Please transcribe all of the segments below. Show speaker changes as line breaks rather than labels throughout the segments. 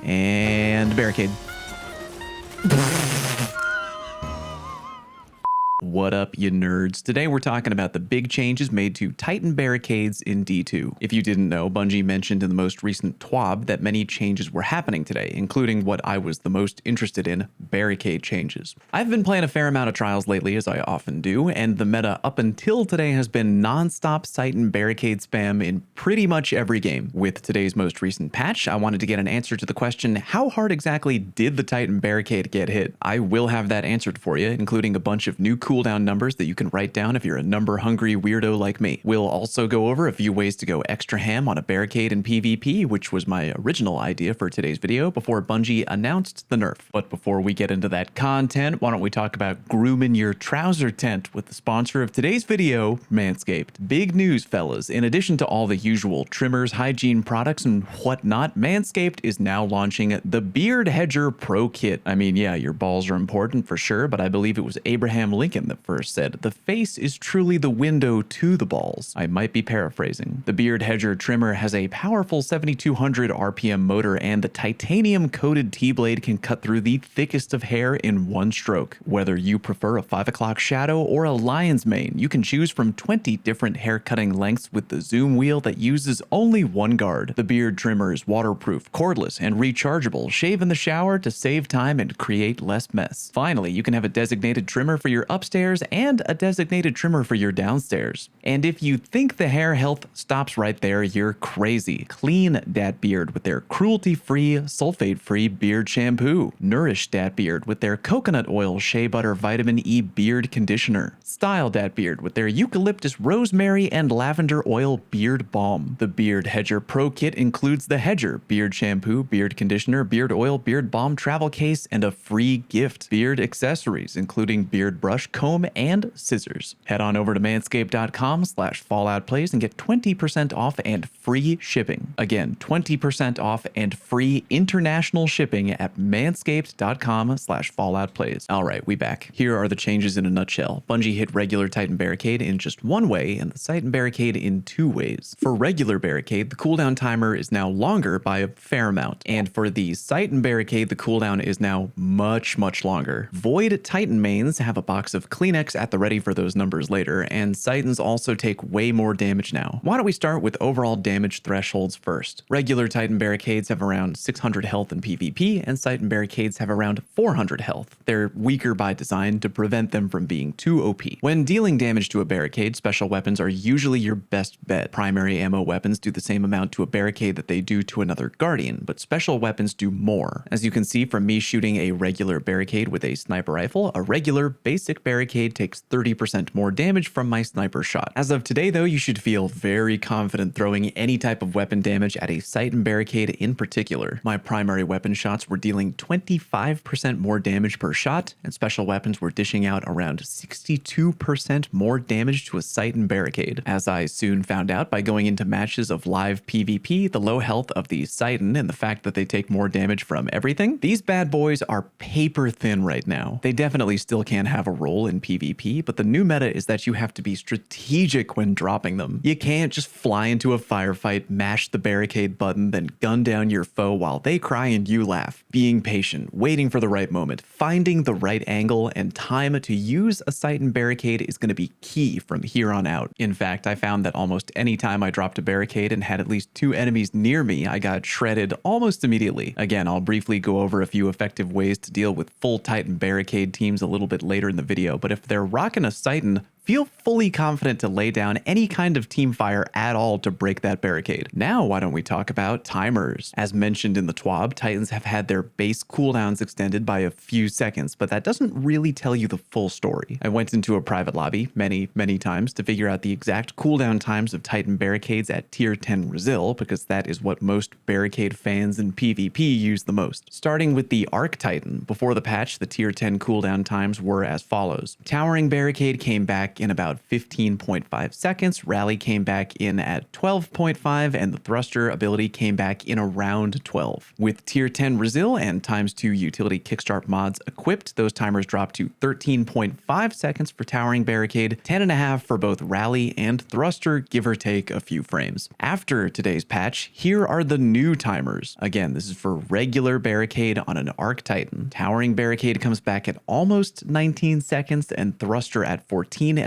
And barricade. What up, you nerds? Today we're talking about the big changes made to Titan Barricades in D2. If you didn't know, Bungie mentioned in the most recent TWAB that many changes were happening today, including what I was the most interested in, barricade changes. I've been playing a fair amount of trials lately, as I often do, and the meta up until today has been non-stop Titan Barricade spam in pretty much every game. With today's most recent patch, I wanted to get an answer to the question, how hard exactly did the Titan Barricade get hit? I will have that answered for you, including a bunch of new cooldown numbers that you can write down if you're a number-hungry weirdo like me. We'll also go over a few ways to go extra ham on a barricade in PvP, which was my original idea for today's video before Bungie announced the nerf. But before we get into that content, why don't we talk about grooming your trouser tent with the sponsor of today's video, Manscaped. Big news, fellas. In addition to all the usual trimmers, hygiene products, and whatnot, Manscaped is now launching the Beard Hedger Pro Kit. I mean, yeah, your balls are important for sure, but I believe it was Abraham Lincoln that first said, the face is truly the window to the balls. I might be paraphrasing. The Beard Hedger trimmer has a powerful 7200 RPM motor, and the titanium-coated T-blade can cut through the thickest of hair in one stroke. Whether you prefer a 5 o'clock shadow or a lion's mane, you can choose from 20 different hair cutting lengths with the zoom wheel that uses only one guard. The beard trimmer is waterproof, cordless, and rechargeable. Shave in the shower to save time and create less mess. Finally, you can have a designated trimmer for your upstairs and a designated trimmer for your downstairs. And if you think the hair health stops right there, you're crazy. Clean dat beard with their cruelty-free, sulfate-free beard shampoo. Nourish dat beard with their coconut oil shea butter vitamin E beard conditioner. Style dat beard with their eucalyptus rosemary and lavender oil beard balm. The Beard Hedger Pro Kit includes the Hedger beard shampoo, beard conditioner, beard oil, beard balm, travel case, and a free gift. Beard accessories including beard brush, comb, and scissors. Head on over to manscaped.com/falloutplays and get 20% off and free shipping. Again, 20% off and free international shipping at manscaped.com/falloutplays. All right, we back. Here are the changes in a nutshell. Bungie hit regular Titan Barricade in just one way and the Titan Barricade in two ways. For regular Barricade, the cooldown timer is now longer by a fair amount. And for the Titan Barricade, the cooldown is now much longer. Void Titan mains have a box of Kleenex at the ready for those numbers later, and Titans also take way more damage now. Why don't we start with overall damage thresholds first? Regular Titan Barricades have around 600 health in PvP, and Titan Barricades have around 400 health. They're weaker by design to prevent them from being too OP. When dealing damage to a barricade, special weapons are usually your best bet. Primary ammo weapons do the same amount to a barricade that they do to another Guardian, but special weapons do more. As you can see from me shooting a regular barricade with a sniper rifle, a regular basic barricade takes 30% more damage from my sniper shot. As of today though, you should feel very confident throwing any type of weapon damage at a Titan Barricade in particular. My primary weapon shots were dealing 25% more damage per shot, and special weapons were dishing out around 62% more damage to a Titan Barricade. As I soon found out by going into matches of live PvP, the low health of the Titan and the fact that they take more damage from everything, these bad boys are paper thin right now. They definitely still can have a role in PvP, but the new meta is that you have to be strategic when dropping them. You can't just fly into a firefight, mash the barricade button, then gun down your foe while they cry and you laugh. Being patient, waiting for the right moment, finding the right angle and time to use a Titan Barricade is going to be key from here on out. In fact, I found that almost any time I dropped a barricade and had at least 2 enemies near me, I got shredded almost immediately. Again, I'll briefly go over a few effective ways to deal with full Titan Barricade teams a little bit later in the video, but if they're rocking a Titan, feel fully confident to lay down any kind of team fire at all to break that barricade. Now, why don't we talk about timers? As mentioned in the TWAB, Titans have had their base cooldowns extended by a few seconds, but that doesn't really tell you the full story. I went into a private lobby many times to figure out the exact cooldown times of Titan Barricades at tier 10 Resil, because that is what most barricade fans in PvP use the most. Starting with the Arc Titan, before the patch, the tier 10 cooldown times were as follows. Towering Barricade came back back in about 15.5 seconds, rally came back in at 12.5, and the thruster ability came back in around 12. With tier 10 Resil and ×2 utility kickstart mods equipped, those timers dropped to 13.5 seconds for Towering Barricade, 10.5 for both rally and thruster, give or take a few frames. After today's patch, here are the new timers. Again, this is for regular Barricade on an Arc Titan. Towering Barricade comes back at almost 19 seconds and thruster at 14.5.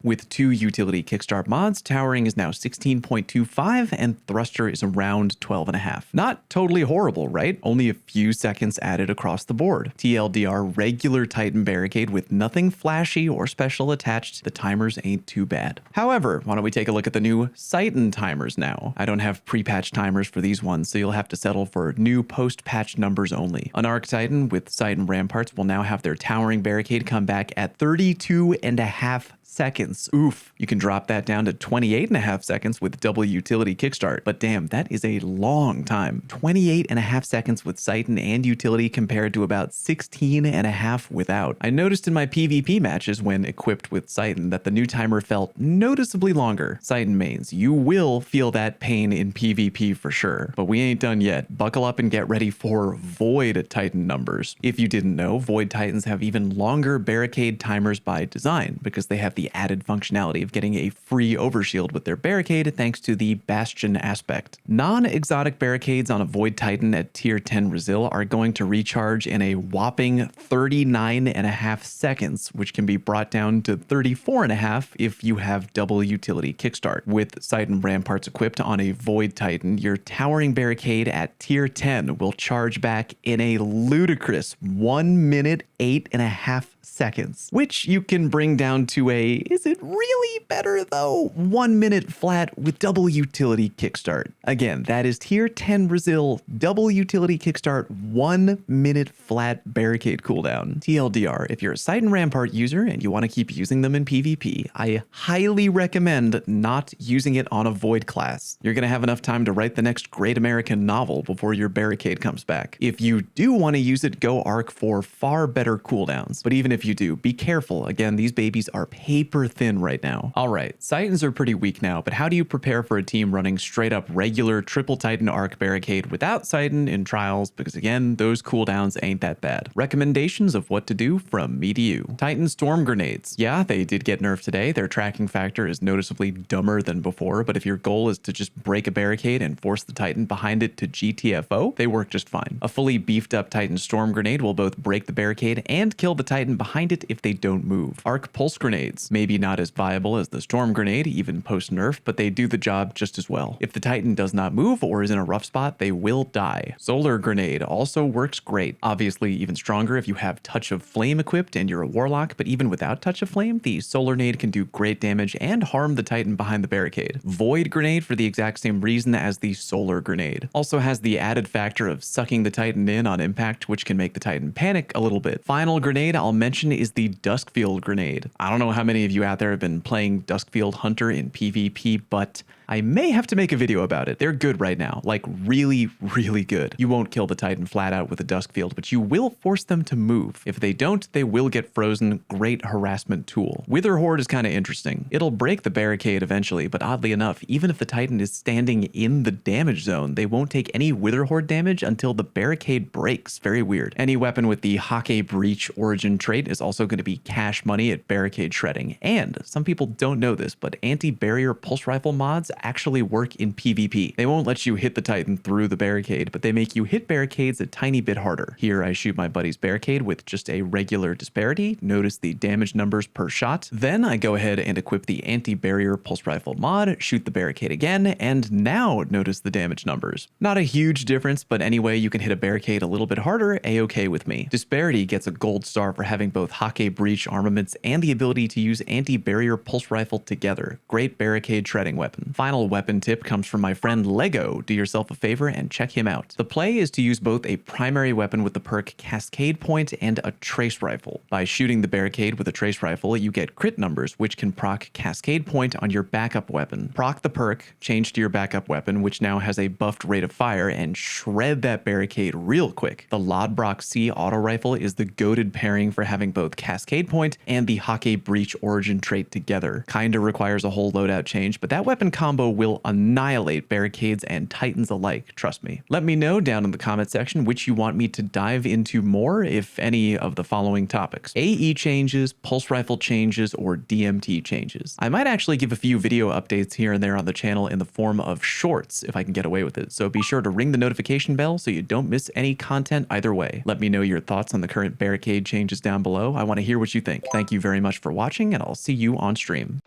With 2 utility kickstart mods, Towering is now 16.25 and thruster is around 12.5. Not totally horrible, right? Only a few seconds added across the board. TLDR regular Titan Barricade with nothing flashy or special attached, the timers ain't too bad. However, why don't we take a look at the new Titan timers now? I don't have pre-patch timers for these ones, so you'll have to settle for new post-patch numbers only. An Arc Titan with Titan Ramparts will now have their Towering Barricade come back at 32.5 seconds. Oof. You can drop that down to 28.5 seconds with double utility kickstart. But damn, that is a long time. 28.5 seconds with Titan and utility compared to about 16.5 without. I noticed in my PvP matches when equipped with Titan that the new timer felt noticeably longer. Titan mains, you will feel that pain in PvP for sure. But we ain't done yet. Buckle up and get ready for Void Titan numbers. If you didn't know, Void Titans have even longer Barricade timers by design because they have the added functionality of getting a free overshield with their Barricade thanks to the Bastion aspect. Non-exotic Barricades on a Void Titan at tier 10 Resil are going to recharge in a whopping 39.5 seconds, which can be brought down to 34.5 if you have double utility kickstart. With Titan Ramparts equipped on a Void Titan, your Towering Barricade at tier 10 will charge back in a ludicrous 1 minute 8.5 seconds, which you can bring down to a, is it really better though? 1 minute flat with double utility kickstart. Again, that is tier 10 Resil, double utility kickstart, 1 minute flat Barricade cooldown. TLDR, if you're a Titan Rampart user and you want to keep using them in PvP, I highly recommend not using it on a Void class. You're going to have enough time to write the next great American novel before your Barricade comes back. If you do want to use it, go Arc for far better cooldowns. But even if you do, be careful. Again, these babies are paper thin right now. All right, Titans are pretty weak now, but how do you prepare for a team running straight up regular triple Titan Arc Barricade without Titan in trials? Because again, those cooldowns ain't that bad. Recommendations of what to do from me to you. Titan Storm Grenades. Yeah, they did get nerfed today. Their tracking factor is noticeably dumber than before, but if your goal is to just break a Barricade and force the Titan behind it to GTFO, they work just fine. A fully beefed up Titan Storm Grenade will both break the Barricade and kill the Titan behind it if they don't move. Arc Pulse Grenades. Maybe not as viable as the Storm Grenade, even post-nerf, but they do the job just as well. If the Titan does not move or is in a rough spot, they will die. Solar Grenade also works great. Obviously even stronger if you have Touch of Flame equipped and you're a Warlock, but even without Touch of Flame, the Solar Nade can do great damage and harm the Titan behind the Barricade. Void Grenade, for the exact same reason as the Solar Grenade, also has the added factor of sucking the Titan in on impact, which can make the Titan panic a little bit. Final grenade I'll mention is the Duskfield Grenade. I don't know how many of you out there have been playing Duskfield Hunter in PvP, but I may have to make a video about it. They're good right now, like really, really good. You won't kill the Titan flat out with a Duskfield, but you will force them to move. If they don't, they will get frozen. Great harassment tool. Wither Horde is kind of interesting. It'll break the Barricade eventually, but oddly enough, even if the Titan is standing in the damage zone, they won't take any Wither Horde damage until the Barricade breaks. Very weird. Any weapon with the Hake Breach origin trait is also going to be cash money at Barricade shredding. And some people don't know this, but anti-barrier pulse rifle mods actually work in PvP. They won't let you hit the Titan through the Barricade, but they make you hit Barricades a tiny bit harder. Here I shoot my buddy's Barricade with just a regular disparity. Notice the damage numbers per shot. Then I go ahead and equip the anti-barrier pulse rifle mod, shoot the Barricade again, and now notice the damage numbers. Not a huge difference, but anyway, you can hit a Barricade a little bit harder, a-okay with me. Disparity gets a gold star for having both Hake Breach armaments and the ability to use anti-barrier pulse rifle together. Great Barricade shredding weapon. final weapon tip comes from my friend Lego. Do yourself a favor and check him out. The play is to use both a primary weapon with the perk Cascade Point and a trace rifle. By shooting the barricade with a trace rifle, you get crit numbers, which can proc Cascade Point on your backup weapon. Proc the perk, change to your backup weapon, which now has a buffed rate of fire, and shred that barricade real quick. The Lodbrok C auto rifle is the goated pairing for having both Cascade Point and the Hake Breach origin trait together. Kinda requires a whole loadout change, but that weapon combo will annihilate barricades and titans alike, trust me. Let me know down in the comment section which you want me to dive into more, if any of the following topics: AE changes, pulse rifle changes, or DMT changes. I might actually give a few video updates here and there on the channel in the form of shorts if I can get away with it, so be sure to ring the notification bell so you don't miss any content either way. Let me know your thoughts on the current barricade changes down below. I want to hear what you think. Thank you very much for watching, and I'll see you on stream.